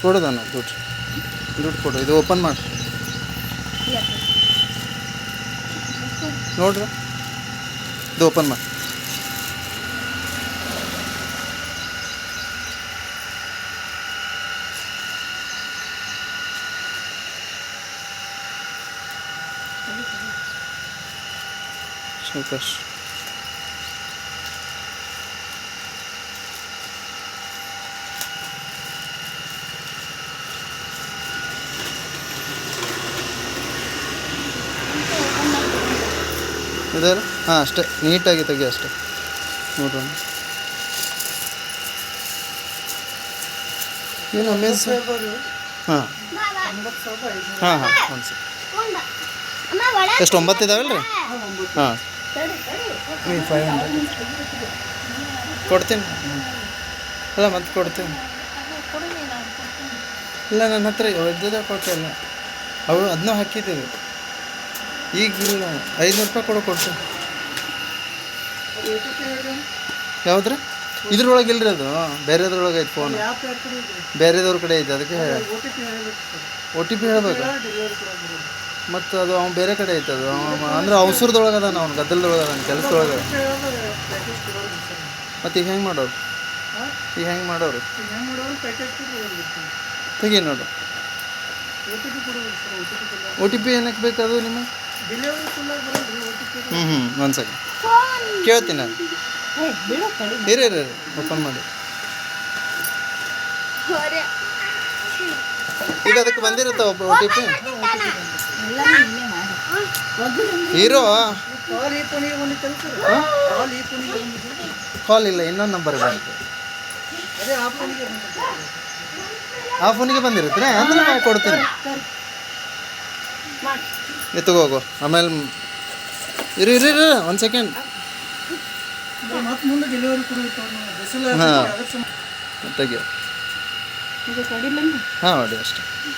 ಕೊಡೋದಣ್ಣ ದುಡ್ಡು ಕೊಡು. ಇದು ಓಪನ್ ಮಾಡಿ ನೋಡ್ರಿ, ಇದು ಓಪನ್ ಮಾಡಿ. ಸಾವಕಾಶ. ಇದಲ್ಲ, ಹಾಂ ಅಷ್ಟೇ, ನೀಟಾಗಿ ತೆಗಿ ಅಷ್ಟೇ. ನೋಡ್ರಿ ಏನು ಅಮೇಜ್. ಹಾಂ ಹಾಂ ಹಾಂ ಒಂದು ಸರಿ. ಎಷ್ಟು 9 ಇದಾವಲ್ಲ ರೀ? ಹಾಂ 500 ಕೊಡ್ತೀನಿ. ಅಲ್ಲ ಮತ್ತೆ ಕೊಡ್ತೀನಿ. ಇಲ್ಲ ನನ್ನ ಹತ್ರ ಒಡ್ಡದಾಗ ಕೊಟ್ಟಿಲ್ಲ, ಅವು ಅದನ್ನೂ ಹಾಕಿದ್ದೀವಿ. ಈಗ ಇಲ್ಲ, 500 ರೂಪಾಯಿ ಕೊಡ್ತೀನಿ. ಯಾವುದ್ರ ಇದ್ರೊಳಗೆ ಇಲ್ಲರಿ, ಅದು ಬೇರೆದ್ರೊಳಗೆ ಐತೆ ಫೋನ್, ಬೇರೆದವ್ರ ಕಡೆ ಐತೆ. ಅದಕ್ಕೆ ಒ ಟಿ ಪಿ ಹೇಳ್ಬೇಕು. ಮತ್ತು ಅದು ಅವ್ನು ಬೇರೆ ಕಡೆ ಐತೆ. ಅದು ಅಂದ್ರೆ ಅವಸರದೊಳಗೆ ಅದಾನ, ಅವ್ನು ಗದ್ದಲದೊಳಗೆ ಅದಾನ, ಕೆಲಸದೊಳಗೆ. ಮತ್ತು ಈಗ ಹೆಂಗೆ ಮಾಡೋರು? ತೆಗಿ ನೋಡು. ಒ ಟಿ ಪಿ ಏನಕ್ಕೆ ಬೇಕು ಅದು ನಿಮಗೆ? ಒಂದು ಸೆಕೆಂಡ್ ಕೇಳ್ತೀನಿ ನಾನು. ಇರಿ ಓಪನ್ ಮಾಡಿ. ಈಗ ಅದಕ್ಕೆ ಬಂದಿರುತ್ತೆ ಒ ಟಿ ಪಿ. ಹೀರೋ ಕಾಲ್ ಇಲ್ಲ, ಇನ್ನೊಂದು ನಂಬರ್ ಬಂತು. ಆ ಫೋನಿಗೆ ಬಂದಿರುತ್ತೆ ಅಂದ್ರೆ ನಾನು ಕೊಡ್ತೀನಿ. ಎತ್ತಗೋಗು. ಆಮೇಲೆ ಇರಿ ಒಂದು ಸೆಕೆಂಡ್. ಹಾಂ ತೆಗಿಯೋ. ಹಾಂ ಮಾಡಿ ಅಷ್ಟೇ.